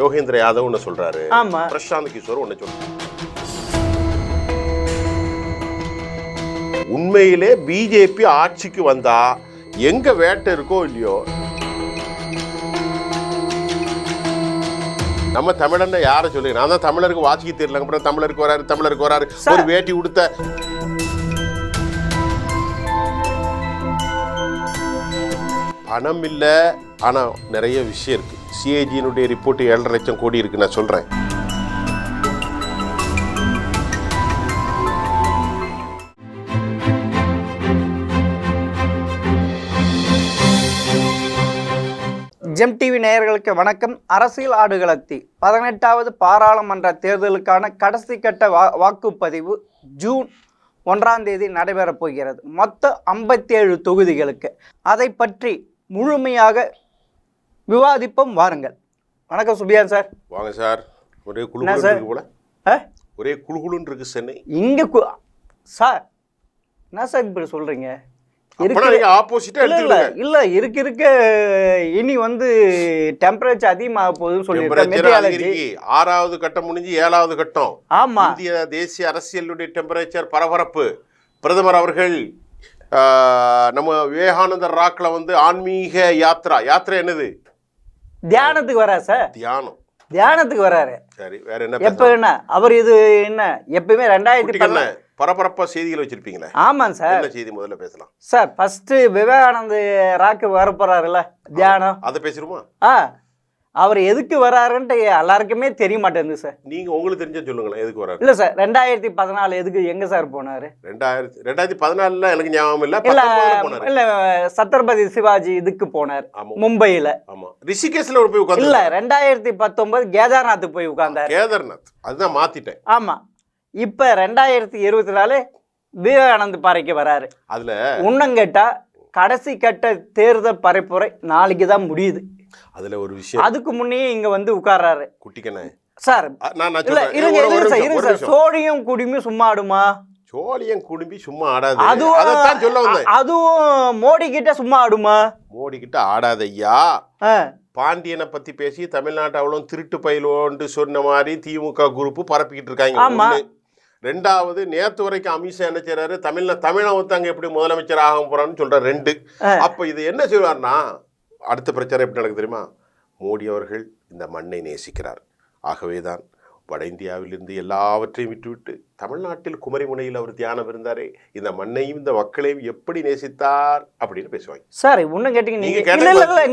யோகேந்திர யாதவ் ஒன்று சொல்றாரு, ஆமா, பிரசாந்த் கிஷோர் ஒன்று சொல்றாரு. உண்மையிலே பிஜேபி ஆட்சிக்கு வந்தா எங்க வேட்டை இருக்கோ இல்லையோ, நம்ம தமிழன் யாரை சொல்லி, நான் தான் தமிழருக்கு வாசிக்க தெரியல, அப்புறம் தமிழருக்கு வராரு ஒரு வேட்டி உடுத்த. பணம் இல்லை, ஆனால் நிறைய விஷயம் இருக்கு. சிஏஜியினுடைய ரிப்போர்ட் 7.5 லட்சம் கோடி இருக்கு. நான் சொல்றேன், ஜெம் டிவி நேயர்களுக்கு வணக்கம். அரசியல் ஆடுகளத்தி 18வது பாராளுமன்ற தேர்தலுக்கான கடைசி கட்ட வாக்குப்பதிவு ஜூன் 1ஆம் தேதி நடைபெறப் போகிறது. மொத்தம் 57 தொகுதிகளுக்கு. அதை பற்றி முழுமையாக விவாதிப்போம், வாருங்கள். வணக்கம் சுபியான் சார். வாங்க சார். ஒரே குழுகுலுன்னு போல, ஒரே குழுகுலுன்னு இருக்கு சென்னை இங்க சார். என்ன சார் இப்படி சொல்றீங்க? இல்ல இருக்க இனி டெம்பரேச்சர் அதிகமாக போகுதுன்னு சொல்லி 6வது கட்டம் முடிஞ்சு 7வது கட்டம். ஆமா, இந்திய தேசிய அரசியலுடைய டெம்பரேச்சர் பரபரப்பு. பிரதமர் அவர்கள் நம்ம விவேகானந்தர் ராக்ல ஆன்மீக யாத்திரை என்னது, தியானத்துக்கு வரா சார். தியானத்துக்கு வராரு. சரி, வேற என்ன? எப்ப என்ன அவர் இது என்ன எப்பவுமே 2000 பரபரப்பா செய்திகள் வச்சிருப்பீங்களே. ஆமாம் சார். என்ன செய்தி முதல்ல பேசலாம் சார்? ஃபர்ஸ்ட் விவேகானந்த ராக்கு வரப்போறாருல்ல, தியானம், அதை பேசிருமா? அவர் எதுக்கு வராருன்ட்டு எல்லாருக்குமே தெரிய மாட்டேங்குது சார். நீங்க உங்களுக்கு தெரிஞ்ச சொல்லுங்களேன், எதுக்கு வராரு? இல்ல சார், 2014 எதுக்கு எங்க சார் போனாரு? 2014 எனக்கு ஞாபகம் இல்ல. இல்ல சத்ரபதி சிவாஜி இதுக்கு போனார் மும்பையில. ஆமா, ரிஷிகேஷ்ல போய் உட்கார்ந்து. இல்ல 2019 கேதார்நாத் போய் உட்கார்ந்தாரு. கேதார்நாத் அதுதான் மாத்திட்டேன். ஆமா, இப்ப 2024 விவேகானந்த பாறைக்கு வராரு. அதுல உன்னம் கேட்டா கடைசி கட்ட தேர்தல் பரப்புரை நாளைக்கு தான் முடியுது. அதுல ஒரு விஷயம், அதுக்கு முன்னே இங்க உட்கார்றாரு குட்டிக்கண்ணே சார். இருங்க, சோழியும் குடும்பி சும்மா ஆடுமா? சோழியம் குடும்பி சும்மா ஆடாது. அதான் சொல்ல வந்தேன். அதுவும் மோடி கிட்ட சும்மா ஆடுமா? மோடி கிட்ட ஆடாத ஐயா. பாண்டியனை பத்தி பேசி தமிழ்நாட்டு அவ்வளவு திருட்டு பயிலோன்னு சொன்ன மாதிரி திமுக குரூப் பரப்பிக்கிட்டு இருக்காங்க. 2வது, நேத்து வரைக்கும் அமித்ஷா என்ன செய்யறாரு, தமிழை அங்க எப்படி முதலமைச்சர் ஆக போறான்னு சொல்றாரு. 2. அப்ப இது என்ன செய்வார்னா, அடுத்த பிரச்சாரம் எப்படி நடக்குது தெரியுமா? மோடி அவர்கள் இந்த மண்ணை நேசிக்கிறார், ஆகவேதான் வட இந்தியாவிலிருந்து எல்லாவற்றையும் விட்டுவிட்டு தமிழ்நாட்டில் குமரிமுனையில் அவர் தியானம் இருந்தாரே, இந்த மண்ணையும் இந்த மக்களையும் எப்படி நேசித்தார் அப்படின்னு பேசுவாங்க. சார் ஒன்னும் கேட்டீங்க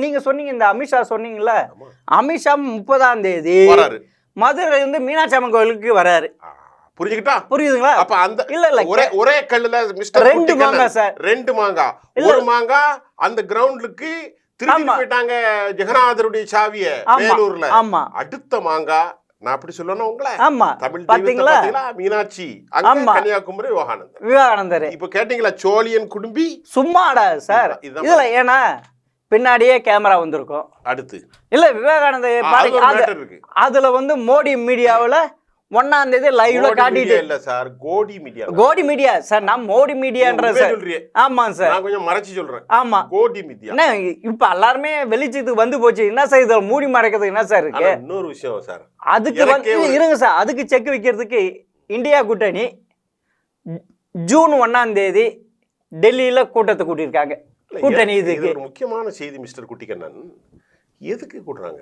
நீங்க சொன்னீங்க, இந்த அமித்ஷா சொன்னீங்கல்ல, அமித்ஷா 30ஆம் தேதி மதுரையில இருந்து மீனாட்சி அம்மன் கோயிலுக்கு வராரு. புரிஞ்சுக்கிட்டா? புரியுதுங்களா? அப்ப அந்த ஒரே கல்லுல மிஸ்டர் 2 மாங்காய் சார். 2 மாங்காய். ஒரு மாங்காய் அந்த கிரவுண்டுக்கு திரும்பி போயிட்டாங்க ஜெகநாதருடைய சாவிய வேலூர்ல. அடுத்த மாங்காய் நான் அப்படி சொல்லணும் உங்களை. ஆமா, தமிழ் பாத்தீங்களா? மீனாட்சி, கன்னியாகுமரி விவேகானந்தர். இப்ப கேட்டீங்களா சோழியன் குடும்பி சும்மா ஆடாது சார். இதுல ஏன்னா பின்னாடியே கேமரா வந்திருக்கும். அடுத்து இல்ல விவேகானந்தர் அதுல மோடி மீடியாவுல 1ஆம் தேதி லைவ்ல காட்டிட்டு இல்ல சார், கோடி மீடியா சார். நான் மோடி மீடியான்ற சார். ஆமா சார், நான் கொஞ்சம் மறைச்சு சொல்றேன். ஆமா, கோடி மீடியா. என்ன இப்ப எல்லாருமே வெளிச்சத்துக்கு போச்சு, என்ன சார் இத மூடி மறைக்கிறதுக்கு என்ன சார் இருக்கு? இன்னொரு விஷயம் சார், அதுக்கு இருங்க சார், அதுக்கு செக் வைக்கிறதுக்கு இந்தியா கூட்டணி ஜூன் 1ஆம் தேதி டெல்லியில கூட்டத்தை கூட்டியிருக்காங்க. கூட்டணி இதுக்கு ஒரு முக்கியமான செய்தி மிஸ்டர் குட்டிக்கண்ணன். எதுக்கு கூட்டுறாங்க?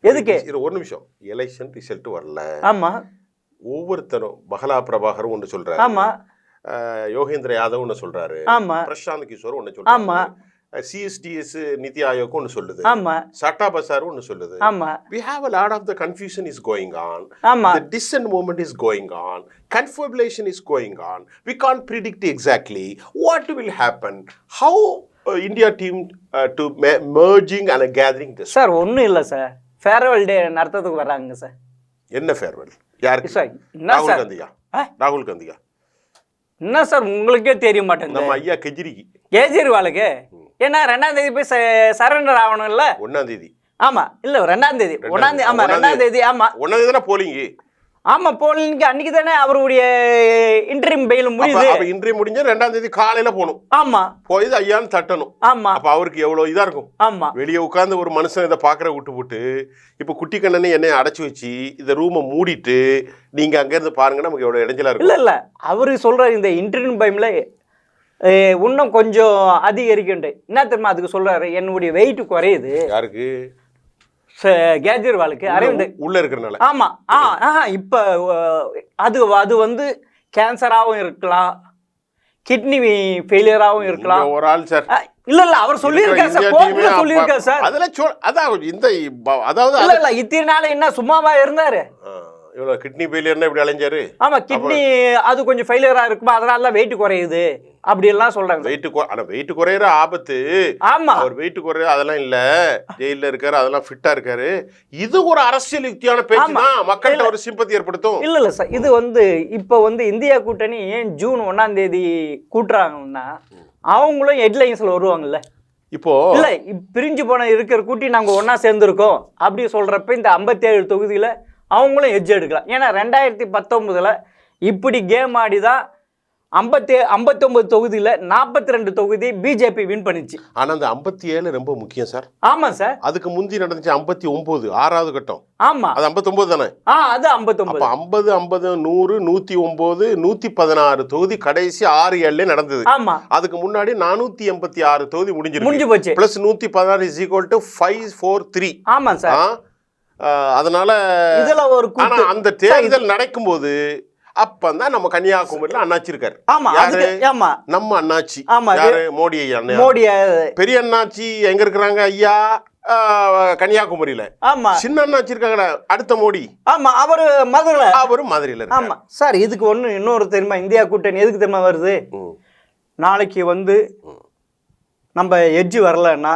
எதுக்கு? ஒரு நிமிஷம், எலெக்ஷன் ரிசல்ட் வரல. ஆமா, ஒவ்வொருத்தரும் பகலா பிரபாகர் ஒன்று சொல்றாரு. ஆமா, யோகேந்திர யாதவ் ஒன்று சொல்றாரு. ஆமா, பிரசாந்த் கிஷோர் ஒன்று சொல்றாரு. ஆமா, CSDS நிதி ஆயோக் ஒன்று சொல்லுது. ஆமா, சட்டா பசார் ஒன்று சொல்லுது. ஆமா, we have a lot of the confusion is going on. ஆமா, the dissent movement is going on, confabulation is going on. We can't predict exactly what will happen, how India team to merging and gathering this. Sir ஒண்ணும் இல்ல sir, farewell day நடத்துறதுக்கு வராங்க sir. என்ன farewell? யாருக்கு sir? ராகுல் காந்தியா? ராகுல் காந்தியா? என்ன sir உங்களுக்கே தெரிய மாட்டேங்குது. நம்ம ஐயா கேஜ்ரிவாலுக்கு ஏன்னா 2ஆம் தேதி போய் சரண்டர் ஆகணும் இல்ல? 1ஆம் தேதி. ஆமா, இல்ல 2ஆம் தேதி. 1ஆம் தேதி. ஆமா 2ஆம் தேதி. ஆமா 1ஆம் தேதி போலிங்க. ஆமா போனீங்க அன்னைக்கு தானே அவருடைய இன்டர்வியூ பெயில் முடியுது. அப்ப இன்டர்வியூ முடிஞ்ச 2ஆம் தேதி காலையில போகணும். ஆமா போய் ஐயான்னு தட்டணும். ஆமா அப்ப அவருக்கு எவ்வளவு இதா இருக்கும். ஆமா வெளியே உட்கார்ந்து ஒரு மனுஷன் இதை பாக்குற விட்டு இப்ப குட்டி கண்ணனை என்னை அடைச்சு வச்சு இந்த ரூமை மூடிட்டு நீங்க அங்க இருந்து பாருங்க நமக்கு எவ்வளவு இடைஞ்சலா இருக்கும். இல்ல அவரு சொல்ற இந்த இன்டர்வியூ பயம்ல இன்னும் கொஞ்சம் அதிகரிக்கண்டு. என்ன தெரியுமா அதுக்கு சொல்றாரு, என்னுடைய வெயிட் குறையுது. யாருக்கு? கேஜ்ரிவாலுக்கு, அரவிந்த் உள்ள இருக்கிறனால. ஆமா இப்ப அது வந்து கேன்சராகவும் இருக்கலாம், கிட்னி ஃபெயிலியராகவும் இருக்கலாம். ஒரு ஆள் சார் இல்ல அவர் சொல்லியிருக்காரு சார், கோர்ட்ல சொல்லியிருக்காரு சார். அதெல்லாம் அதான் இந்த அதாவது இல்ல இத்தனை நாள் என்ன சும்மாவா இருந்தாரு? இவ்வளவு கிட்னி ஃபெயிலியர்னா இப்படி அலைஞ்சாரு. ஆமா கிட்னி அது கொஞ்சம் ஃபெயிலியரா இருக்குமா, அதனால தான் வெயிட் குறையுது அப்படி எல்லாம் சொல்றாங்க. வெயிட் குறையிற ஆபத்து. ஆமா அவர் வெயிட் குறைய அதெல்லாம் இல்ல, ஜெயில இருக்காரு, அதெல்லாம் ஃபிட்டா இருக்காரு. இது ஒரு அரசியல் யுக்தியான பேச்சு தான், மக்கள்கிட்ட ஒரு சிம்பத்தி ஏற்படுத்தும். இல்ல சார் இது வந்து இப்ப வந்து இந்தியா கூட்டணி ஏன் ஜூன் 1ஆம் தேதி கூட்டுறாங்கன்னா அவங்களும் ஹெட்லைன்ஸ்ல வருவாங்கல்ல. இப்போ இல்ல பிரிஞ்சு போன இருக்கிற கூட்டி நாங்க ஒன்னா சேர்ந்துருக்கோம் அப்படி சொல்றப்ப இந்த 57 தொகுதியில அவங்களும் எட்ஜ் எடுக்கலாம். ஏன்னா 2019 இப்படி கேம் ஆடிதான் 59 தொகுதியில 42 தொகுதி பிஜேபி வின் பண்ணிச்சு. ஆனா அந்த 57 ரொம்ப முக்கியம் சார். ஆமா சார். அதுக்கு முந்தி நடந்துச்சு 59 6வது கட்டம். ஆமா அது 59 தானே? அது 59. அப்ப 50 50 100 109 116 தொகுதி கடைசி 6-7 நடந்தது. ஆமா அதுக்கு முன்னாடி 486 தொகுதி முடிஞ்சு போச்சு. பிளஸ் 116 = 543. ஆமா சார். அதனால இதுல ஒரு அந்த தேர்தல் நடக்கும்போது அப்பதான் நம்ம கன்னியாகுமரியில அண்ணாச்சி இருக்காரு. ஆமா நம்ம அண்ணாச்சி. ஆமா யாரு? மோடி ஐயா. மோடி பெரிய அண்ணாச்சி எங்க இருக்கிறாங்க ஐயா? கன்னியாகுமரியில. ஆமா. சின்ன அண்ணாச்சி இருக்காங்க அடுத்த மோடி. ஆமா அவரு மதுரையில. ஆமா சார். இதுக்கு இன்னொரு தெரியுமா, இந்தியா கூட்டணி எதுக்கு தெரியுமா வருது? நாளைக்கு வந்து நம்ம எட்ஜ் வரலன்னா,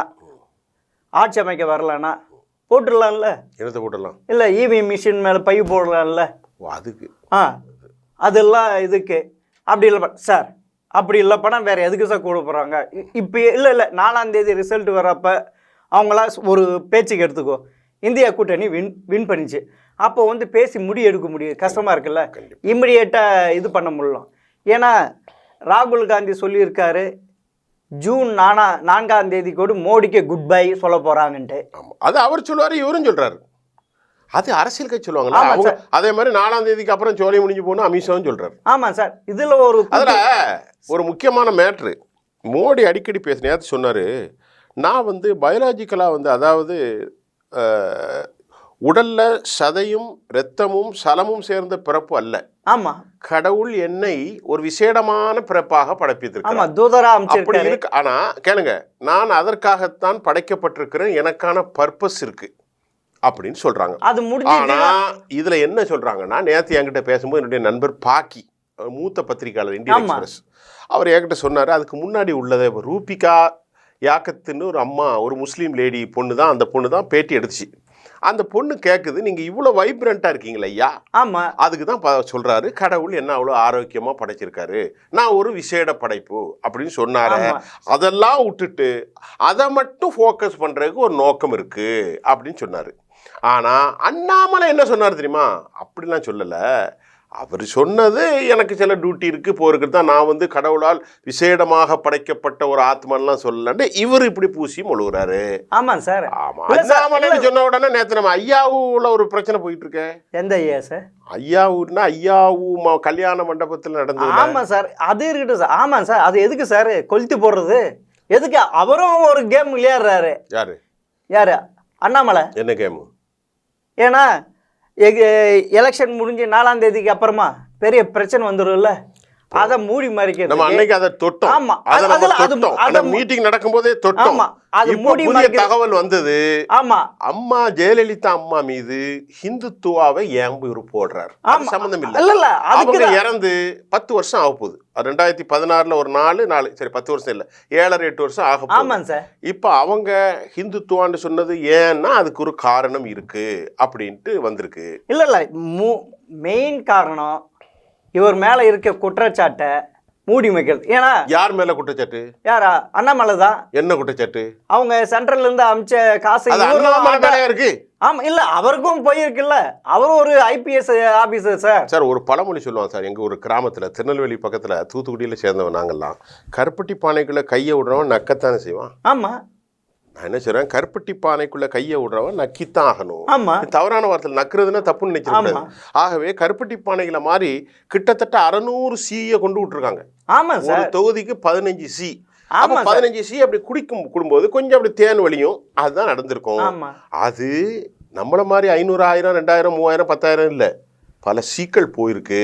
ஆட்சி அமைக்க வரலன்னா போட்டுடலாம்ல. என்னத்தை போட்டுடலாம்? இல்ல இவிஎம் மிஷின் மேல பை போடலாம்ல. அதுக்கு அதெல்லாம் இதுக்கு அப்படி இல்லை சார். அப்படி இல்லை பணம் வேற எதுக்கு சார் கூட போகிறாங்க? இப்போ இல்லை 4ஆம் தேதி ரிசல்ட் வரப்போ அவங்களா ஒரு பேச்சுக்கு எடுத்துக்கோ, இந்தியா கூட்டணி வின் பண்ணிச்சு. அப்போ வந்து பேசி எடுக்க முடியும், கஷ்டமாக இருக்குல்ல. இம்மிடியேட்டாக இது பண்ண முடியலாம். ஏன்னா ராகுல் காந்தி சொல்லியிருக்காரு ஜூன் 4ஆம் தேதி கூட மோடிக்கு குட் பை சொல்ல போகிறாங்கன்ட்டு. அது அவர் சொல்லுவார், இவரும் சொல்கிறாரு. அது அரசியல் கட்சி சொல்லுவாங்க. அதே மாதிரி 4ஆம் தேதிக்கு அப்புறம் சோலை முடிஞ்சு போகணும் அமித்ஷாவும் சொல்றாரு. ஆமா சார். இதுல ஒரு முக்கியமான மேட்ரு மோடி அடிக்கடி நேற்று சொன்னாரு, நான் வந்து பயாலஜிக்கலா வந்து அதாவது உடல்ல சதையும் இரத்தமும் சலமும் சேர்ந்த பிறப்பு அல்ல. ஆமா, கடவுள் என்னை ஒரு விசேடமான பிறப்பாக படைப்பித்திருக்கிறார். அப்படி இருக்கு. ஆனா கேளுங்க, நான் அதற்காகத்தான் படைக்கப்பட்டிருக்கிறேன், எனக்கான பர்பஸ் இருக்கு அப்படின்னு சொல்றாங்க. அது முடிஞ்சு. ஆனா இதுல என்ன சொல்றாங்கன்னா, நேத்து என்கிட்ட பேசும்போது என்னுடைய நண்பர் பாக்கி, மூத்த பத்திரிகையாளர், இந்தியன் எக்ஸ்பிரஸ், அவர் என்கிட்ட சொன்னாரு, அதுக்கு முன்னாடி உள்ளதை ரூபிகா யாக்கத்துன்னு ஒரு அம்மா, ஒரு முஸ்லீம் லேடி பொண்ணு தான், அந்த பொண்ணு தான் பேட்டி எடுத்துச்சு. அந்த பொண்ணு கேட்குது, நீங்க இவ்வளவு வைப்ரண்டா இருக்கீங்களா ஐயா? ஆமா. அதுக்கு தான் சொல்றாரு, கடவுள் என்ன அவ்வளவு ஆரோக்கியமா படைச்சிருக்காரு, நான் ஒரு விசேட படைப்பு அப்படின்னு சொன்னாரு. அதெல்லாம் விட்டுட்டு அதை மட்டும் ஃபோக்கஸ் பண்றதுக்கு ஒரு நோக்கம் இருக்கு அப்படின்னு சொன்னாரு. ஆனா அண்ணாமலை என்ன சொன்னார் தெரியுமா? அப்படிலாம் சொல்லல. அவர் சொன்னது, எனக்கு சில டியூட்டி இருக்கு போருக்கு தான், நான் வந்து கடவுளால் விசேடமாக படைக்கப்பட்ட ஒரு ஆத்மான்லாம் சொல்லலன்னு இவர் இப்படி பூசி மொழுகிறாரு. ஆமா சார். ஆமா, அண்ணாமலை சொன்ன உடனே நேற்று நம்ம ஐயாவுல ஒரு பிரச்சனை போயிட்டு இருக்க. எந்த ஐயா சார்? ஐயாவுன்னா ஐயாவு கல்யாண மண்டபத்தில் நடந்தது. ஆமா சார், அது இருக்கட்டும் சார். ஆமா சார், அது எதுக்கு சார் கொளுத்தி போடுறது? எதுக்கு? அவரும் ஒரு கேம் விளையாடுறாரு. யாரு? அண்ணாமலை. என்ன கேமு? ஏன்னா எலெக்ஷன் முடிஞ்சு 4ஆம் தேதிக்கு அப்புறமா பெரிய பிரச்சனை வந்துடும்ல, அதை மூடி மறைக்கிறது. நம்ம அன்னைக்கு அதை தொட்டோம். ஆமா, அது மீட்டிங் நடக்கும்போதே தொட்டோம். அது மூடி தகவல் வந்தது. ஆமா, அம்மா ஜெயலலிதா அம்மா மீது ஹிந்துத்துவாவை ஏம்பு போடுறாரு. சம்பந்தம் இல்ல. அவங்க இறந்து 10 வருஷம் ஆக போகுது. 2016 ஒரு 4 சரி 10 வருஷம் இல்ல, 7-8 வருஷம் ஆக போகுது. இப்ப அவங்க ஹிந்துத்துவான்னு சொன்னது ஏன்னா அதுக்கு ஒரு காரணம் இருக்கு அப்படின்ட்டு வந்திருக்கு. இல்ல மெயின் காரணம் இவர் மேல இருக்க குற்றச்சாட்டை மூடி வைக்கிறது. ஏன்னா யார் மேல குற்றச்சாட்டு? யாரா? அண்ணாமலை தான். என்ன குற்றச்சாட்டு? அவங்க சென்ட்ரல்ல இருந்து அமிச்ச காசு அண்ணாமலை மேல இருக்கு. ஆமா இல்ல அவருக்கும் போயிருக்குல்ல, அவரும் ஒரு ஐபிஎஸ் ஆபீசர் சார். சார் ஒரு பழமொழி சொல்லுவாங்க சார், எங்க ஒரு கிராமத்துல திருநெல்வேலி பக்கத்துல தூத்துக்குடியில சேர்ந்தவன் நாங்கெல்லாம், கருப்பட்டி பானைக்குள்ள கையை விடுறவன் நக்கத்தானே செய்வான். ஆமா நான் என்ன சொல்றேன், கருப்பட்டி பானைக்குள்ள கையை விடுறவன் நக்கித்தான் ஆகணும். ஆமா தவறான வார்த்தையில் நக்குறதுன்னா தப்புன்னு நினைச்சிருக்காங்க. ஆகவே கருப்பட்டி பானைகளை மாதிரி கிட்டத்தட்ட 600 சீயை கொண்டு விட்டுருக்காங்க. ஆமா ஒரு சார், தொகுதிக்கு 15 சி. ஆமா 15 சி அப்படி குடுக்கும்போது கொஞ்சம் அப்படி தேன் வலியும் அதுதான் நடந்திருக்கும். ஆமா அது நம்மள மாதிரி 500, 1000, 2000, 3000, 10,000 இல்லை, பல சீக்கள் போயிருக்கு.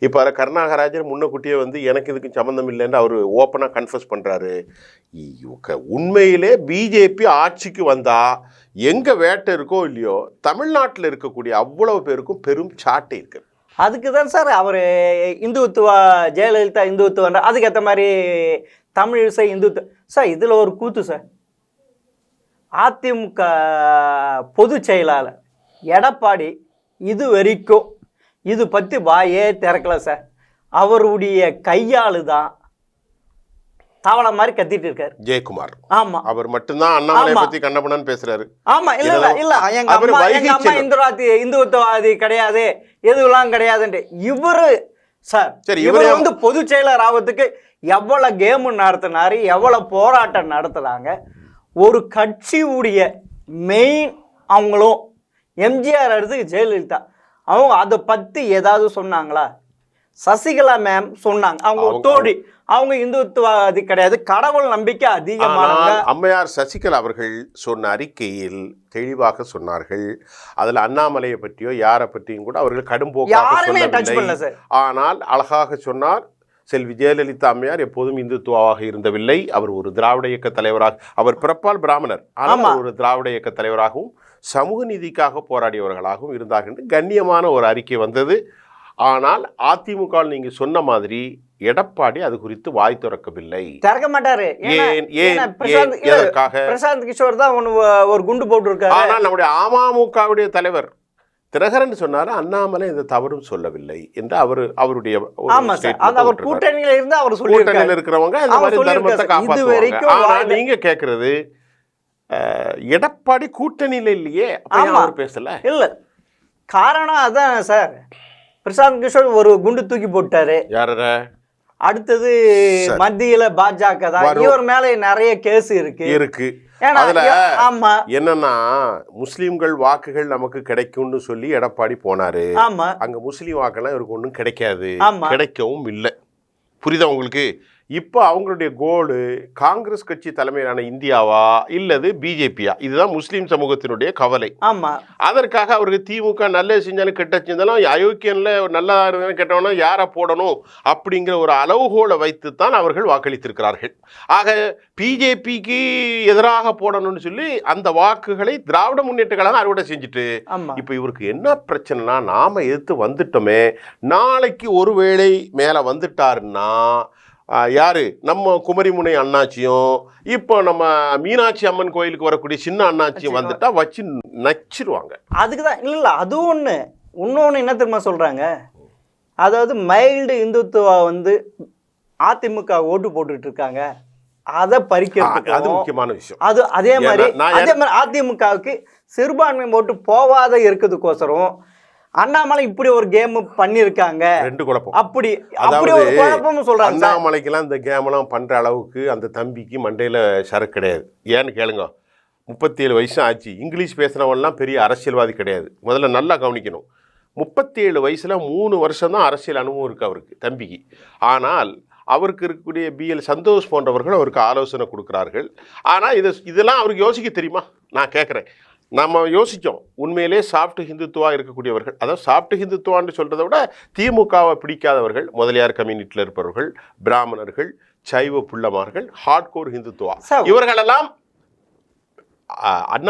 இப்போ அதில் கருணாகராஜர் முன்னக்கூட்டியே வந்து எனக்கு இதுக்கு சம்மந்தம் இல்லைன்னு அவர் ஓப்பனாக கன்ஃபஸ் பண்ணுறாரு. உண்மையிலே பிஜேபி ஆட்சிக்கு வந்தால் எங்கே வேட்டை இருக்கோ இல்லையோ தமிழ்நாட்டில் இருக்கக்கூடிய அவ்வளவு பேருக்கும் பெரும் சாட்டை இருக்குது. அதுக்கு தான் சார் அவர் இந்துத்துவா, ஜெயலலிதா இந்துத்துவா, அதுக்கேற்ற மாதிரி தமிழ் இசை இந்துத்துவ. சார் இதில் ஒரு கூத்து சார், அதிமுக பொதுச் செயலாளர் எடப்பாடி இது வரைக்கும் இது பற்றி வாயே திறக்கல சார். அவருடைய கையாளு தான் தவளை மாதிரி கத்திட்டு இருக்காரு ஜெயக்குமார். ஆமா அவர் மட்டும்தான் அண்ணாமலை பத்தி கண்ணப்பண்ணான்னு பேசுறாரு. ஆமா இல்ல இல்ல இல்ல எங்க அம்மா இந்துத்துவாதி கிடையாது, எதுவெல்லாம் கிடையாதுன்ட்டு இவரு சார். இவரு வந்து பொதுச் செயலர் ஆகிறதுக்கு எவ்வளவு கேம் நடத்தினாரு, எவ்வளவு போராட்டம் நடத்துறாங்க. ஒரு கட்சியுடைய மெயின் அவங்களும் எம்ஜிஆர் அடுத்து ஜெயலலிதா, அவங்க அதை பற்றி ஏதாவது சொன்னாங்களா? சசிகலா மேம் சொன்னாங்க, அவங்க தோழி, அவங்க இந்துத்துவாதி கிடையாது, கடவுள் நம்பிக்கை அதிகமாக. அம்மையார் சசிகலா அவர்கள் சொன்ன அறிக்கையில் தெளிவாக சொன்னார்கள். அதில் அண்ணாமலையை பற்றியோ யாரை பற்றியும் கூட அவர்கள் கடும்போக்காக சொல்லவில்லை. ஆனால் அழகாக சொன்னார், செல்வி ஜெயலலிதா அம்மையார் எப்போதும் இந்துத்துவாக இருந்தவில்லை, அவர் ஒரு திராவிட இயக்க தலைவராக, அவர் பிறப்பால் பிராமணர், ஆனால் ஒரு திராவிட இயக்க தலைவராகவும் சமூக நீதிக்காக போராடியவர்களாகவும் இருந்தார்கள் என்று கண்ணியமான ஒரு அறிக்கை வந்தது. ஆனால் அதிமுக நீங்க சொன்ன மாதிரி எடப்பாடி அது குறித்து வாய் திறக்கவில்லை, திறக்க மாட்டாரு. பிரசாந்த் கிஷோர் தான் ஒரு குண்டு போட்டு இருக்காரு. ஆனால் நம்முடைய அமமுகவுடைய தலைவர் தினகரன் சொன்னாரு அண்ணாமலை இந்த தவறும் சொல்லவில்லை என்று அவருடைய கூட்டணியில இருந்து அவர் கூட்டணியில இருக்கிறவங்க அந்த மாதிரி தர்மத்தை காப்பாற்றுவாங்க. ஆனா நீங்க கேக்குறது எடப்பாடி கூட்டணியில இல்லையே, அவர் பேசல. இல்ல காரணம் அதான் சார், பிரசாந்த் கிஷோர் ஒரு குண்டு தூக்கி போட்டாரு. யார? அடுத்தது மத்தியில பாஜக தான், இவர் மேல நிறைய கேஸ் இருக்கு. அதுல என்னன்னா முஸ்லிம்கள் வாக்குகள் நமக்கு கிடைக்கும்னு சொல்லி எடப்பாடி போனாரு. அங்க முஸ்லீம் வாக்கெல்லாம் இவருக்கு ஒன்றும் கிடைக்காது, கிடைக்கவும் இல்லை. புரியுதா உங்களுக்கு? இப்போ அவங்களுடைய கோலு காங்கிரஸ் கட்சி தலைமையிலான இந்தியாவா இல்லது பிஜேபியா, இதுதான் முஸ்லீம் சமூகத்தினுடைய கவலை. அதற்காக அவருக்கு திமுக நல்லது செஞ்சாலும் கெட்ட செஞ்சாலும் அயோக்கியன்ல நல்லா கெட்டவனா யாரை போடணும் அப்படிங்கிற ஒரு அளவுகோலை வைத்து தான் அவர்கள் வாக்களித்திருக்கிறார்கள். ஆக பிஜேபிக்கு எதிராக போடணும்னு சொல்லி அந்த வாக்குகளை திராவிட முன்னேற்ற கழகம் அறுவடை செஞ்சுட்டு, இப்போ இவருக்கு என்ன பிரச்சனைனா, நாம எதிர்த்து வந்துட்டோமே, நாளைக்கு ஒருவேளை மேல வந்துட்டாருன்னா யாரு, நம்ம குமரிமுனை அண்ணாச்சியும் இப்போ நம்ம மீனாட்சி அம்மன் கோயிலுக்கு வரக்கூடிய சின்ன அண்ணாச்சியும் வந்துட்டா வச்சு நச்சிருவாங்க. அதுக்குதான் இல்ல அது இன்னொன்னு என்ன தெரியுமா சொல்றாங்க, அதாவது மைல்டு இந்துத்துவா வந்து அதிமுக ஓட்டு போட்டுட்டு இருக்காங்க, அதை பறிக்கிறது அது முக்கியமான விஷயம். அது அதே மாதிரி அதிமுகவுக்கு சிறுபான்மை ஓட்டு போவாத இருக்கிறதுக்கோசரம் அண்ணாமலை இப்படி ஒரு கேம் பண்ணிருக்காங்க. ரெண்டு குழப்பம் அப்படி ஒரு குழப்பம் சொல்றாங்க. அண்ணாமலைக்கெல்லாம் இந்த கேம் எல்லாம் பண்ற அளவுக்கு அந்த தம்பிக்கு மண்டையில சரக்கு கிடையாது. ஏன்னு கேளுங்க, 37 வயசு ஆச்சு, இங்கிலீஷ் பேசுறவன்லாம் பெரிய அரசியல்வாதி கிடையாது. முதல்ல நல்லா கவனிக்கணும், 37 வயசுல 3 வருஷம் தான் அரசியல் அனுபவம் இருக்கு அவருக்கு, தம்பிக்கு. ஆனால் அவருக்கு இருக்கக்கூடிய பிஎல் சந்தோஷ் போன்றவர்கள் அவருக்கு ஆலோசனை கொடுக்குறார்கள். ஆனால் இதெல்லாம் அவருக்கு யோசிக்க தெரியுமா? நான் கேட்குறேன். நம்ம யோசித்தோம், உண்மையிலே சாஃப்ட் ஹிந்துத்துவா இருக்கக்கூடியவர்கள், அதாவது சாஃப்ட் ஹிந்துத்துவான்னு சொல்கிறத விட திமுகவை பிடிக்காதவர்கள், முதலியார் கம்யூனிட்டியில் இருப்பவர்கள், பிராமணர்கள், சைவ புள்ளமார்கள், ஹார்ட்கோர் ஹிந்துத்துவா, இவர்களெல்லாம்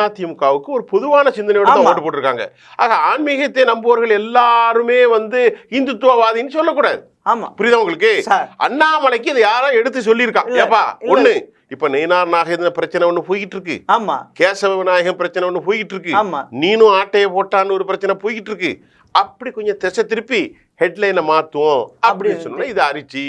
அதிமுகவுக்கு ஒரு பொதுவான சிந்தனையோட தான் ஓட்டு போட்டிருக்காங்க. ஆக ஆன்மீகத்தை நம்புவர்கள் எல்லாருமே வந்து இந்துத்துவவாதின்னு சொல்லக்கூடாது. புரியுதா உங்களுக்கு? அண்ணாமலைக்கு இதை யாரோ எடுத்து சொல்லியிருக்கான். ஏப்பா ஒண்ணு, இப்ப நெய்னார் நாகேந்திரன் பிரச்சனை ஒண்ணு போய்கிட்டு இருக்கு, கேசவ விநாயகம் பிரச்சனை ஒண்ணு போய்கிட்டு இருக்கு, நீனும் ஆட்டையை போட்டான்னு ஒரு பிரச்சனை போய்கிட்டு இருக்கு. அப்படி கொஞ்சம் திசை திருப்பி ஹெட்லைனை மாத்துவோம் அப்படின்னு சொன்னா, இதை அரிச்சு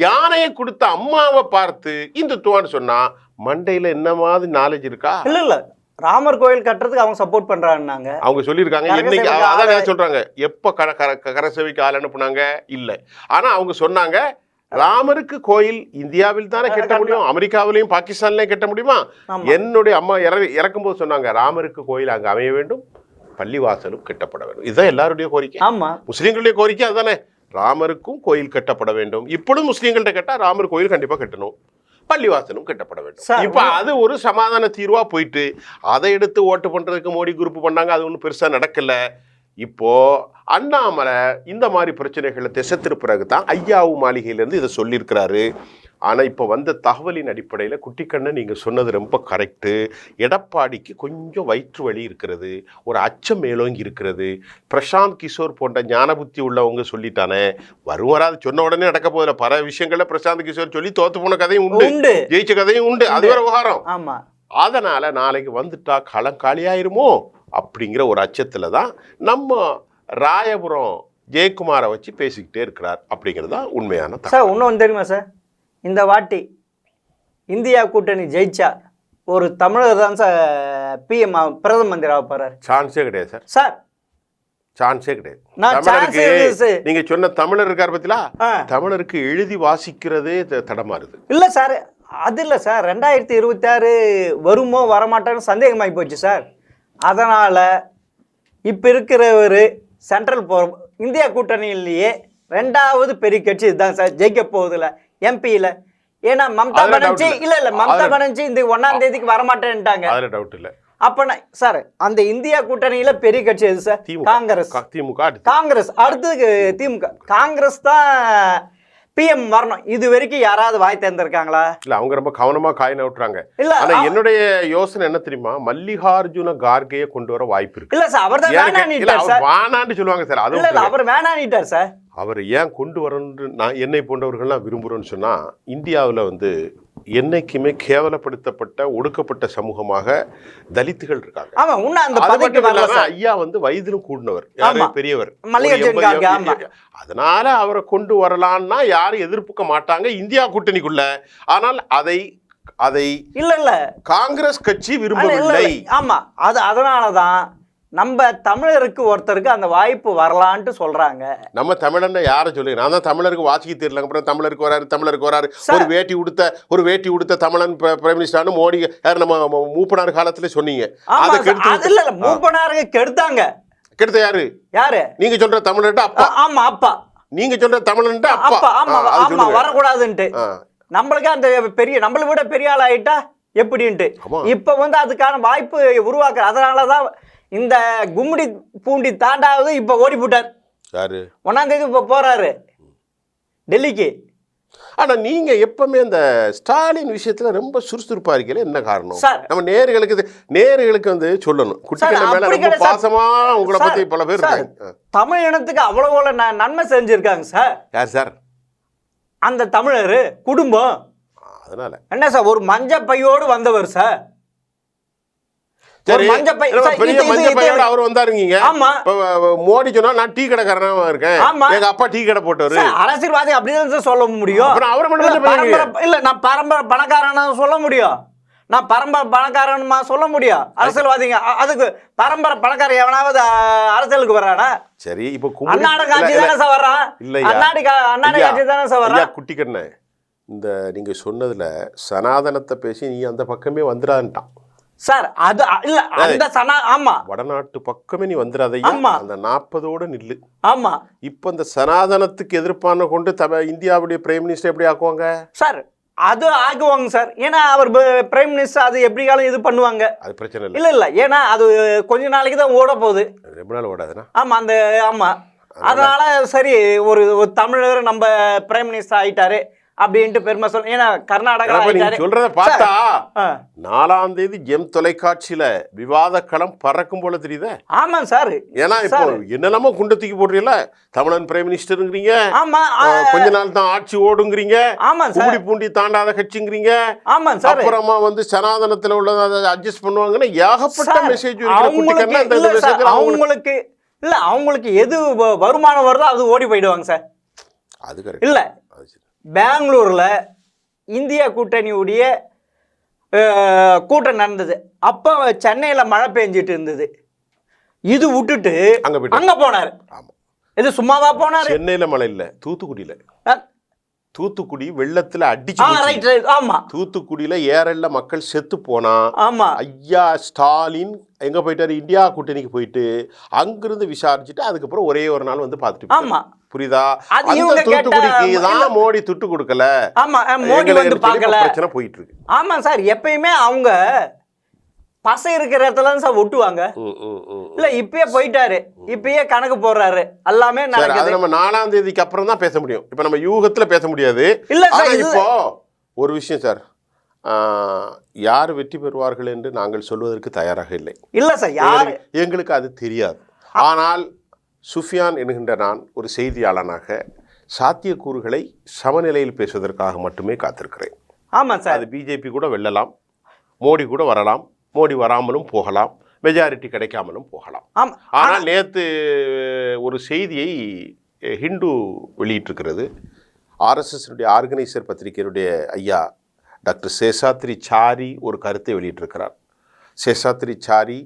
யானையை கொடுத்த அம்மாவை பார்த்து இந்துத்துவான்னு சொன்னா மண்டையில என்ன மாதிரி நாலேஜ் இருக்கா? இல்ல இல்ல ராமர் கோயில் கட்டுறதுக்கு அவங்க சப்போர்ட் பண்றாங்கன்னாங்க. அவங்க சொல்லியிருக்காங்க. இன்னைக்கு அதான் சொல்றாங்க, எப்ப கரசேவைக்கு ஆள் அனுப்புனாங்க இல்ல. ஆனா அவங்க சொன்னாங்க ராமருக்கு கோயில் இந்தியாவில் தானே கட்ட முடியும், அமெரிக்காவிலையும் பாகிஸ்தான்லயும் கட்ட முடியுமா? என்னுடைய அம்மா இறக்கும் போது சொன்னாங்க ராமருக்கு கோயில் அங்க அமைய வேண்டும், பள்ளிவாசலும் கட்டப்பட வேண்டும். இதுதான் எல்லாருடைய கோரிக்கை. ஆமா, முஸ்லீம்களுடைய கோரிக்கை அதுதானே, ராமருக்கும் கோயில் கட்டப்பட வேண்டும். இப்பொழுது முஸ்லீம்கள்ட்ட கேட்டா ராமர் கோயில் கண்டிப்பா கட்டணும், பள்ளிவாசலும் கட்டப்பட வேண்டும். இப்ப அது ஒரு சமாதான தீர்வா போயிட்டு அதை எடுத்து ஓட்டு பண்றதுக்கு மோடி குரூப் பண்ணாங்க. அது ஒன்றும் பெருசா நடக்கல. இப்போ அண்ணாமலை இந்த மாதிரி பிரச்சனைகளை திசை திருப்புறதுக்கு தான் ஐயாவு மாளிகையிலேருந்து இதை சொல்லியிருக்கிறாரு. ஆனால் இப்போ வந்த தகவலின் அடிப்படையில் குட்டிக்கண்ணன் நீங்கள் சொன்னது ரொம்ப கரெக்டு. எடப்பாடிக்கு கொஞ்சம் வயிற்று வலி இருக்கிறது, ஒரு அச்சம் மேலோங்கி இருக்கிறது. பிரசாந்த் கிஷோர் போன்ற ஞான புத்தி உள்ளவங்க சொல்லிட்டானே, வரும் வராது சொன்ன உடனே நடக்க போதில்ல. பல விஷயங்கள்ல பிரசாந்த் கிஷோர் சொல்லி தோத்து போன கதையும் உண்டு, ஜெயிச்ச கதையும் உண்டு. அது வேற விவகாரம். ஆமா, அதனால நாளைக்கு வந்துட்டா களம் காலியாயிருமோ அப்படிங்கிற ஒரு அச்சத்தில் தான் நம்ம ராயபுரம் ஜெயக்குமாரை வச்சு பேசிக்கிட்டே இருக்கிறார் அப்படிங்கிறது தான் உண்மையான சார். இன்னொன்று தெரியுமா சார், இந்த வாட்டி இந்தியா கூட்டணி ஜெயிச்சா ஒரு தமிழர் தான் சார் பிஎம் பிரதம மந்திரி ஆக போறாரு. சான்ஸே கிடையாது சார். சார் சான்ஸே கிடையாது. நீங்க சொன்ன தமிழர் இருக்கார் பத்திலா, தமிழருக்கு எழுதி வாசிக்கிறதே தடமாறுது. இல்ல சார், அது இல்லை சார், 2026 வருமோ வரமாட்டோன்னு சந்தேகமாகி போச்சு சார். அதனால் இப்போ இருக்கிறவர் சென்ட்ரல் இந்தியா கூட்டணியிலேயே 2வது பெரிய கட்சி இதுதான் சார் ஜெயிக்க போகுதுல எம்பியில். ஏன்னா மம்தா பானர்ஜி மம்தா பானர்ஜி இந்த 1ஆம் தேதிக்கு வரமாட்டேன்ட்டாங்க. அதில் டவுட் இல்லை. அப்போ சார் அந்த இந்தியா கூட்டணியில பெரிய கட்சி எது சார்? காங்கிரஸ். காங்கிரஸ் அடுத்தது திமுக. காங்கிரஸ் தான் பிஎம் வரணும். இது வரைக்கும் யாராவது வாய் தேர்ந்திருக்காங்களா? இல்ல, அவங்க ரொம்ப கவனமா காய் நவுட்டுறாங்க. இல்ல, ஆனா என்னுடைய யோசனை என்ன தெரியுமா, மல்லிகார்ஜுன கார்கேயை கொண்டு வர வாய்ப்பு இருக்கு. இல்ல சார், அவர் தான் வேணான்னு சொல்லுவாங்க சார். அது அவர் வேணான்னுட்டார் சார். அவர் ஏன் கொண்டு வரணும்னு நான் என்னை போன்றவர்கள்லாம் விரும்புகிறேன்னு சொன்னால், இந்தியாவில் வந்து என்னைக்குமே கேவலப்படுத்தப்பட்ட ஒடுக்கப்பட்ட சமூகமாக தலித்துகள் இருக்காங்க. ஐயா வந்து வயதிலும் கூடினவர், பெரியவர், அதனால அவரை கொண்டு வரலான்னா யாரும் எதிர்ப்புக்க மாட்டாங்க இந்தியா கூட்டணிக்குள்ள. ஆனால் அதை இல்ல காங்கிரஸ் கட்சி விரும்பவில்லை. ஆமா, அதனாலதான் நம்ம தமிழருக்கு ஒருத்தருக்கு அந்த வாய்ப்பு வரலான்ட்டு சொல்றாங்க. நம்ம தமிழன் யாரை சொல்லுங்க, நான் தான் தமிழருக்கு வாசிக்க தெரியல. அப்புறம் தமிழருக்கு வராரு. ஒரு வேட்டி உடுத்த தமிழன் பிரைம் மினிஸ்டர்னு மோடி நம்ம மூப்பனார் காலத்துல சொன்னீங்க. மூப்பனாருக்கு கெடுத்தாங்க. கெடுத்த யாரு? நீங்க சொல்ற தமிழன்ட்டு அப்பா. ஆமா, அப்பா. நீங்க சொல்ற தமிழன்ட்டு அப்பா. ஆமா, வரக்கூடாதுன்ட்டு. நம்மளுக்கு அந்த பெரிய நம்மளை விட பெரிய ஆள் ஆயிட்டா எப்படின்ட்டு இப்ப வந்து அதுக்கான வாய்ப்பு உருவாக்குற. அதனாலதான் இந்த கும்மிடி பூண்டி தாண்டாவது இப்ப ஓடி போட்டார். 1ஆம் தேதி இப்ப போறாரு டெல்லிக்கு. ஆனா நீங்க எப்பவுமே அந்த ஸ்டாலின் விஷயத்துல ரொம்ப சுறுசுறுப்பா இருக்கீங்க, என்ன காரணம்? நம்ம நேர்களுக்கு வந்து சொல்லணும், குட்டிகள் மேல ரொம்ப பாசமா உங்களை பத்தி பல பேர் இருக்காங்க. தமிழ் இனத்துக்கு அவ்வளவு நன்மை செஞ்சிருக்காங்க சார். யார் சார்? அந்த தமிழர் குடும்பம். அதனால என்ன சார், ஒரு மஞ்ச பையோடு வந்தவர் சார். அவர் வந்தாருங்க. மோடி சொன்னா நான் டீ கடைக்காரனா இருக்கேன், எங்க அப்பா டீ கடை போட்டவரு. அரசியல்வாதி அப்படிதான் சொல்ல முடியும். இல்ல, நான் பரம்பரை பணக்காரனா சொல்ல முடியும், நான் பரம்பரை பணக்காரனுமா சொல்ல முடியும். அரசியல்வாதிங்க அதுக்கு பரம்பரை பணக்காரன் எவனாவது அரசியலுக்கு வர்றானா? சரி, இப்போ அண்ணாட காட்சி தானே சார் வர்றான். அண்ணாடி காட்சி தானே சார் வர்றான். குட்டிக்கண்ண, இந்த நீங்க சொன்னதுல சனாதனத்தை பேசி நீ அந்த பக்கமே வந்துடான்ட்டான் சார். அது இல்ல, அந்த ஆமா, வடநாட்டு பக்கமே நீ வந்துடாதையா, அந்த 40ஓட நில்லு. ஆமா, இப்ப இந்த சனாதனத்துக்கு எதிர்ப்பான கொண்டு இந்தியாவுடைய பிரைம் மினிஸ்டர் எப்படி ஆக்குவாங்க சார்? அது ஆக்குவாங்க சார். ஏன்னா அவர் பிரைம் மினிஸ்டர், அது எப்படி காலம் இது பண்ணுவாங்க, அது பிரச்சனை இல்லை. இல்ல, ஏன்னா அது கொஞ்ச நாளைக்கு தான் ஓட போகுது, ரொம்ப நாள் ஓடாதுன்னா. ஆமா, ஆமா, அதனால சரி ஒரு தமிழர் நம்ம பிரைம் மினிஸ்டர் ஆயிட்டாரு அப்படின்ட்டு பெருமை சொல்ல. ஏன்னா கர்நாடகா சொல்றத பார்த்தா 4ஆம் தேதி எம் தொலைக்காட்சியில விவாத களம் பறக்கும் போல தெரியுது. ஆமா சார், ஏன்னா இப்போ என்னெல்லாமோ குண்டை தூக்கி போடுறீங்களா, தமிழன் பிரைம் மினிஸ்டருங்கிறீங்க, ஆமா, கொஞ்ச நாள் தான் ஆட்சி ஓடுங்கிறீங்க, ஆமா, கும்மிடி பூண்டி தாண்டாத கட்சிங்கிறீங்க, ஆமா சார், அப்புறமா வந்து சனாதனத்துல உள்ளதை அட்ஜஸ்ட் பண்ணுவாங்கன்னு ஏகப்பட்ட மெசேஜ் அவங்களுக்கு. இல்ல, அவங்களுக்கு எது வருமானம் வருதோ அது ஓடி போயிடுவாங்க சார். அது கரெக்ட் இல்ல. பெங்களூர்ல இந்தியா கூட்டணியுடைய கூட்டம் நடந்தது. அப்போ சென்னையில் மழை பெஞ்சிட்டு இருந்தது. இது விட்டுட்டு அங்க போனாரு. இது சும்மாவா போனாரு? சென்னையில மழை இல்ல, தூத்துக்குடியில. தூத்துக்குடி வெள்ளத்துல அடிச்சு. ஆமா, தூத்துக்குடியில ஏரல்ல மக்கள் செத்து போனா. ஆமா, ஐயா ஸ்டாலின் எங்க போயிட்டாரு? இந்தியா கூட்டணிக்கு போயிட்டு அங்கிருந்து விசாரிச்சுட்டு அதுக்கப்புறம் ஒரே ஒரு நாள் வந்து பாத்துட்டு. ஆமா, புரியுதா? தூத்துக்குடிக்கு தான் மோடி துட்டு கொடுக்கல. ஆமா, மோடி வந்து பார்க்கல, பிரச்சனை போயிட்டு இருக்கு. ஆமா சார், எப்பயுமே அவங்க பசை இருக்கிற இடத்துல சார் ஒட்டுவாங்க. இல்ல இப்பயே போயிட்டாரு, இப்பயே கணக்கு போடுறாரு, எல்லாமே நடக்குது. நம்ம 4ஆம் தேதிக்கு அப்புறம் தான் பேச முடியும். இப்ப நம்ம யூகத்துல பேச முடியாது. இல்ல சார், இப்போ ஒரு விஷயம் சார், யார் வெற்றி பெறுவார்கள் என்று நாங்கள் சொல்வதற்கு தயாராக இல்லை. இல்ல சார், யார் எங்களுக்கு அது தெரியாது. ஆனால் சுஃபியான் என்கின்ற நான் ஒரு செய்தியாளனாக சாத்தியக்கூறுகளை சமநிலையில் பேசுவதற்காக மட்டுமே காத்திருக்கிறேன். ஆமா சார், அது பிஜேபி கூட வெல்லலாம், மோடி கூட வரலாம், மோடி வராமலும் போகலாம், மெஜாரிட்டி கிடைக்காமலும் போகலாம். ஆனால் நேற்று ஒரு செய்தியை ஹிந்து வெளியிட்டிருக்கிறது. ஆர்எஸ்எஸ்னுடைய ஆர்கனைசர் பத்திரிகையினுடைய ஐயா டாக்டர் சேஷாத்ரிச்சாரி ஒரு கருத்தை வெளியிட்டிருக்கிறார். சேஷாத்ரிச்சாரி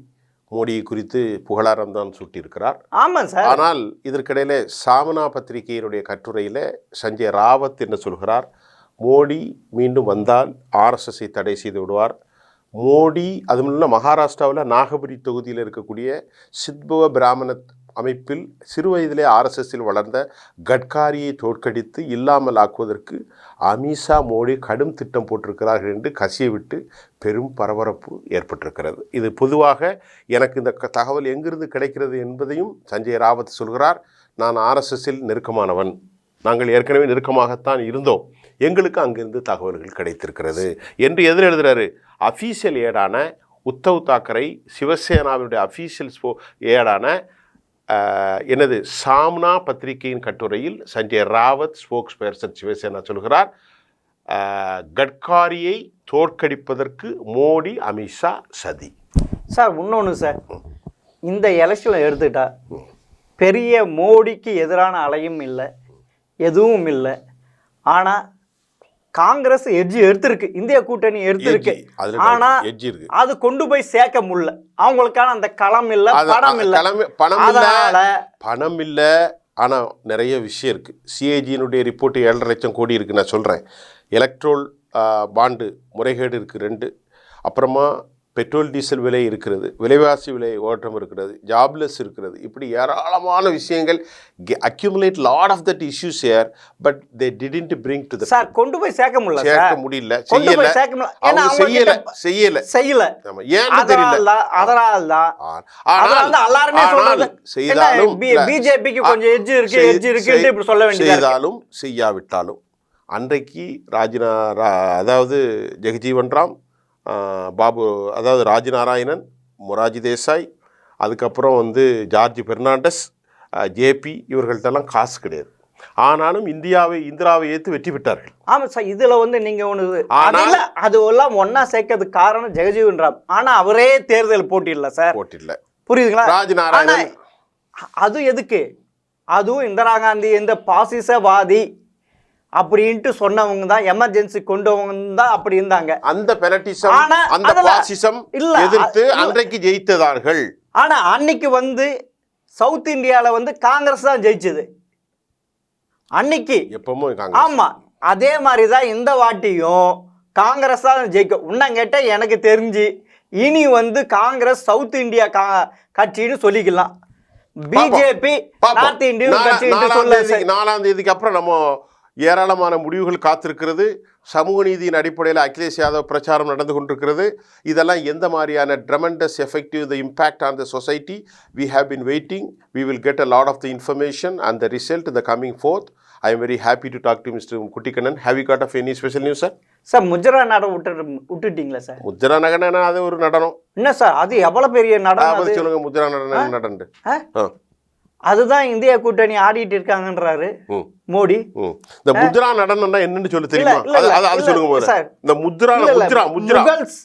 மோடியை குறித்து புகழாரம் தான் சூட்டியிருக்கிறார். ஆமாம் சார். ஆனால் இதற்கிடையில் சாமனா பத்திரிகையினுடைய கட்டுரையில் சஞ்சய் ராவத் என்ன சொல்கிறார்? மோடி மீண்டும் வந்தால் ஆர்எஸ்எஸ்ஸை தடை செய்து விடுவார். மோடி அதுமில்ல மகாராஷ்டிராவில் நாகபுரி தொகுதியில் இருக்கக்கூடிய சித்பவ பிராமண அமைப்பில் சிறுவயதிலே ஆர்எஸ்எஸ்ஸில் வளர்ந்த கட்காரியை தோற்கடித்து இல்லாமல் ஆக்குவதற்கு அமித்ஷா மோடி கடும் திட்டம் போட்டிருக்கிறார்கள் என்று கசிய விட்டு பெரும் பரபரப்பு ஏற்பட்டிருக்கிறது. இது பொதுவாக எனக்கு இந்த தகவல் எங்கிருந்து கிடைக்கிறது என்பதையும் சஞ்சய் ராவத் சொல்கிறார். நான் ஆர்எஸ்எஸ்ஸில் நெருக்கமானவன், நாங்கள் ஏற்கனவே நெருக்கமாகத்தான் இருந்தோம், எங்களுக்கு அங்கிருந்து தகவல்கள் கிடைத்திருக்கிறது என்று எதிர் எழுதுகிறாரு. அஃபீஷியல் ஏடான உத்தவ் தாக்கரே சிவசேனாவினுடைய அஃபீஷியல் ஏடான எனது சாம்னா பத்திரிகையின் கட்டுரையில் சஞ்சய் ராவத் ஸ்போக்ஸ் பர்சன் சிவசேனா சொல்கிறார், கட்காரியை தோற்கடிப்பதற்கு மோடி அமித்ஷா சதி. சார் இன்னொன்று சார், இந்த எலெக்ஷனில் எடுத்துட்டா பெரிய மோடிக்கு எதிரான அலையும் இல்லை, எதுவும் இல்லை. ஆனால் காங்கிரஸ் எட்ஜி எடுத்திருக்கு, இந்திய கூட்டணி எடுத்திருக்கு. ஆனா அது கொண்டு போய் சேர்க்க முடியல. அவங்களுக்கான அந்த களம் இல்ல, பணம் இல்ல, பணம் இல்ல. ஆனா நிறைய விஷயம் இருக்கு. சிஏஜியினுடைய ரிப்போர்ட் 7.5 லட்சம் கோடி இருக்கு. நான் சொல்றேன், எலக்ட்ரோல் பாண்டு முறைகேடு இருக்கு 2. அப்புறமா பெட்ரோல் டீசல் விலை இருக்கிறது, விலைவாசி விலை ஓட்டம் இருக்கிறது, ஜாப்லெஸ் இருக்கிறது. இப்படி ஏராளமான விஷயங்கள் accumulate lot of that issues here, but they didn't bring to the sir கொண்டு போய் சேர்க்க முடியல, செய்யல. ஆமா, ஏன்னு தெரியல. அதனால எல்லாரும் சொல்றாங்க செய்தாலும் பிஜேபிக்கு கொஞ்சம் எட்ஜ் இருக்கு இப்படி சொல்ல வேண்டியது. செய்தாலும் செய்யாவிட்டாலும் அன்றைக்கு அதாவது ஜெகஜீவன் ராம், பாபு அதாவது ராஜ்நாராயணன், மொராஜி தேசாய், அதுக்கப்புறம் வந்து ஜார்ஜ் பெர்னாண்டஸ், ஜேபி, இவர்கள்ட்டெல்லாம் காசு கிடையாது. ஆனாலும் இந்திராவை ஏற்று வெற்றி பெற்றார்கள். ஆமாம் சார், இதில் வந்து நீங்கள் ஒன்று அது எல்லாம் ஒன்றா சேர்க்கறதுக்கு காரணம் ஜெகஜீவன் ராம். ஆனால் அவரே தேர்தல் போட்டியில்லை சார், போட்டியில்லை. புரியுதுங்களா? ராஜ்நாராயணன் அது எதுக்கு? அதுவும் இந்திரா காந்தி இந்த பாசிசவாதி அப்படின்ட்டு சொன்னவங்க தான், எமர்ஜென்சி கொண்டவங்க தான் அப்படி இருந்தாங்க. அந்த பெனட்டிசம், அந்த பாசிசம் எதிர்த்து அன்றைக்கு ஜெயித்ததார்கள். ஆனா அன்னைக்கு வந்து சவுத் இந்தியால வந்து காங்கிரஸ் தான் ஜெயிச்சது அன்னைக்கு, எப்பவும். ஆமா, அதே மாதிரி தான் இந்த வாட்டியும் காங்கிரஸ் தான் ஜெயிக்கும். இன்னும் கேட்ட எனக்கு தெரிஞ்சு இனி வந்து காங்கிரஸ் சவுத் இந்தியா கட்சின்னு சொல்லிக்கலாம். பிஜேபி நார்த் இந்தியன் கட்சின்னு சொல்ல. 4ஆம் தேதிக்கு அப்புறம் நம்ம ஏராளமான முடிவுகள் காத்திருக்கிறது. சமூக நீதியின் அடிப்படையில் அகிலேஷ் யாதவ் பிரச்சாரம் நடந்து கொண்டிருக்கிறது. இதெல்லாம் எந்த மாதிரியான tremendous effective the impact on the society, we have been waiting. We will get a lot of the information and the result the coming 4th. I am very happy to talk to Mr. Kutikanan. Have you got of any special news, sir? Sir mujra நடனம் விட்டுட்டீங்களா sir? Mujra நடனம் அது ஒரு நடனம் என்ன sir? அது எவ்வளவு பெரிய நடனம் சொல்லுங்க. முஜரா நடனம் நடந்து அதுதான் இந்தியா கூட்டணி ஆடிட்டு இருக்காங்கன்றாரு மோடி. இந்த முத்ரா நடனம்னா என்னன்னு சொல்லி தெரியுமா? அது சொல்லுங்க சார். இந்த முத்ரா முகல்ஸ்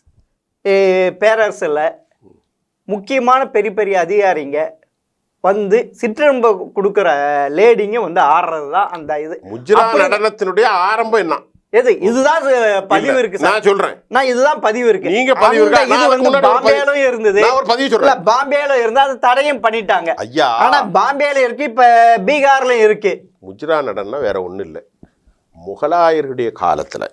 பேரரசுல முக்கியமான பெரிய பெரிய அதிகாரிங்க வந்து சிற்றம்ப கொடுக்குற லேடிங்க வந்து ஆடுறது தான் அந்த இது. முஜ்ரா நடனத்தினுடைய ஆரம்பம் என்ன? எது இதுதான் பதிவு இருக்கு சார். நான் சொல்றேன், நான் இதுதான் பதிவு இருக்கு. நீங்க பதிவு அந்த இருக்கா? இது வந்து பாம்பேல இருந்தது. நான் ஒரு பதிவு சொல்றேன். பாம்பேல இருந்தா அது தடையும் பண்ணிட்டாங்க ஐயா. ஆனா பாம்பேல இருக்கு, இப்ப பீகார்ல இருக்கு. முஜ்ரா நடனா வேற ஒண்ணும் இல்லை. முகலாயர்களுடைய காலத்துல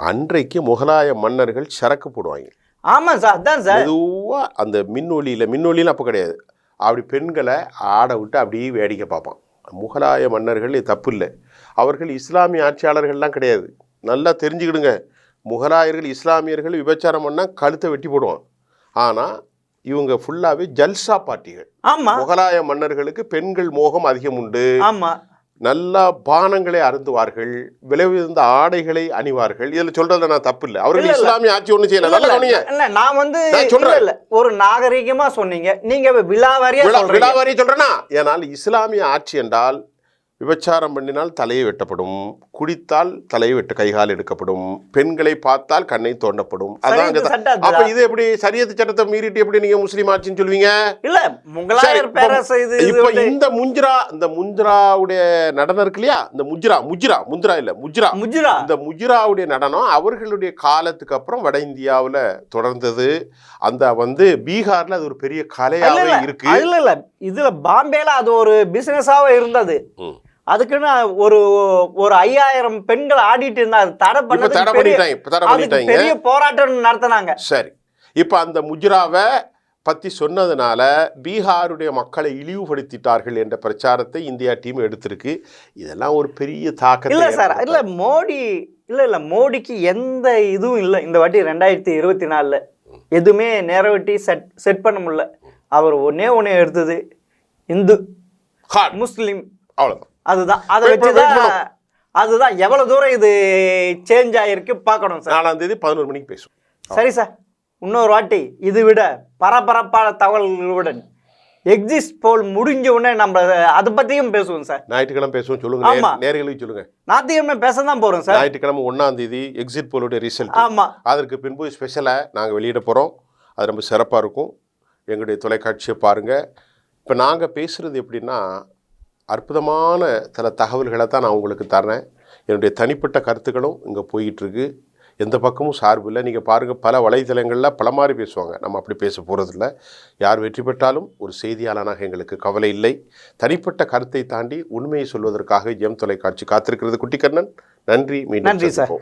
அன்றைக்கு முகலாய மன்னர்கள் சரக்கு போடுவாங்க. ஆமா சார், அதான் சார். மெதுவா அந்த மின்னொலியில அப்ப கிடையாது, அப்படி பெண்களை ஆட விட்டு அப்படியே வேடிக்கை பார்ப்பான். முகலாய மன்னர்கள் இது தப்பு இல்லை, அவர்கள் இஸ்லாமிய ஆட்சியாளர்கள்லாம் கிடையாது. நல்லா தெரிஞ்சுக்கிடுங்க, முகலாயர்கள் இஸ்லாமியர்கள் விபச்சாரம் பண்ணால் கழுத்தை வெட்டி போடுவான். ஆனால் இவங்க ஃபுல்லாகவே ஜல்சா பார்ட்டிகள். ஆமா, முகலாய மன்னர்களுக்கு பெண்கள் மோகம் அதிகம் உண்டு. ஆமா, நல்ல பானங்களை அருந்துவார்கள், விலை உயர்ந்த ஆடைகளை அணிவார்கள். இதுல சொல்றதுல நான் தப்பு இல்லை, அவர்கள் இஸ்லாமிய ஆட்சி ஒண்ணு செய்யல. நல்லா கவனிங்க. இல்ல நான் வந்து சொல்றேன், ஒரு நாகரிகமா சொன்னீங்க நீங்க, விலாவாரியா சொல்றேன்னா. ஏனால் இஸ்லாமிய ஆட்சி என்றால் விபச்சாரம் பண்ணினால் தலையை வெட்டப்படும், குடித்தால் தலையை வெட்ட கைகால் எடுக்கப்படும், பெண்களை பார்த்தால் கண்ணை தோண்டப்படும். அதான். அப்ப இது எப்படி சரியத்து சட்டத்தை மீறிட்டு எப்படி நீங்க முஸ்லீம் ஆட்சின்னு சொல்லுவீங்க? இல்ல முகலாயர் பேரரசு. இப்ப இந்த முஞ்சிராவுடைய நடனம் இருக்கு இல்லையா, இந்த இந்த முஜ்ராவுடைய நடனம் அவர்களுடைய காலத்துக்கு அப்புறம் வட இந்தியாவுல தொடர்ந்தது. அந்த வந்து பீகார்ல அது ஒரு பெரிய கலையாவே இருக்கு. இல்ல இதுல பாம்பேல அது ஒரு பிசினஸாவே இருந்தது. அதுக்குன்னு ஒரு 5000 பெண்கள் ஆடிட்டு இருந்தாங்க. தடை பண்ணிட்டாங்க, பெரிய போராட்டம் நடத்தினாங்க. சரி, இப்ப அந்த முஜ்ராவை பத்தி சொன்னதுனால பீகாருடைய மக்களை இழிவுபடுத்திட்டார்கள் என்ற பிரச்சாரத்தை இந்தியா டீம் எடுத்திருக்கு. இதெல்லாம் ஒரு பெரிய தாக்கம். இல்ல சார், இல்ல மோடி இல்ல மோடிக்கு எந்த இதுவும் இல்லை இந்த வாட்டி 2024 எதுவுமே நேரவட்டி செட் பண்ண முடியல. அவர் ஒன்னே எடுத்தது இந்து முஸ்லிம், அவ்வளவுதான். அதுதான், அதை வச்சுதான் அதுதான் எவ்வளவு தூரம் இது சேஞ்ச் ஆயிருக்கு பார்க்கணும் சார். 4ஆம் தேதி 11 மணிக்கு பேசுவோம். சரி சார், இன்னொரு வாட்டி இது விட பரபரப்பான தகவல்களுடன் எக்ஸிஸ்ட் போல் முடிஞ்ச உடனே நம்ம அதை பத்தியும் பேசுவோம் சார். ஞாயிற்றுக்கிழமை பேசுவோம். சொல்லுங்க, நேயர்களுக்கு சொல்லுங்க. ஞாயிற்றுக்கிழமை பேச தான் போறோம் சார். ஞாயிற்றுக்கிழமை 1ஆம் தேதி எக்ஸிட் போலோட ரிசல்ட். ஆமா, அதற்கு பின்பு ஸ்பெஷலா நாங்க வெளியிட போறோம். அது ரொம்ப சிறப்பா இருக்கும். எங்களுடைய தொலைக்காட்சியை பாருங்க. இப்ப நாங்க பேசுறது எப்படின்னா, அற்புதமான சில தகவல்களை தான் நான் உங்களுக்கு தரேன். என்னுடைய தனிப்பட்ட கருத்துக்களும் இங்கே போயிட்டுருக்கு. எந்த பக்கமும் சார்பு இல்லை. நீங்கள் பாருங்கள், பல வலைத்தளங்களில் பல மாதிரி பேசுவாங்க. நம்ம அப்படி பேச போகிறதில்ல. யார் வெற்றி பெற்றாலும் ஒரு செய்தியாளனாக எங்களுக்கு கவலை இல்லை. தனிப்பட்ட கருத்தை தாண்டி உண்மையை சொல்வதற்காக ஜெம் தொலைக்காட்சி காத்திருக்கிறது. குட்டிக்கண்ணன், நன்றி. மீண்டும் நன்றி சார்.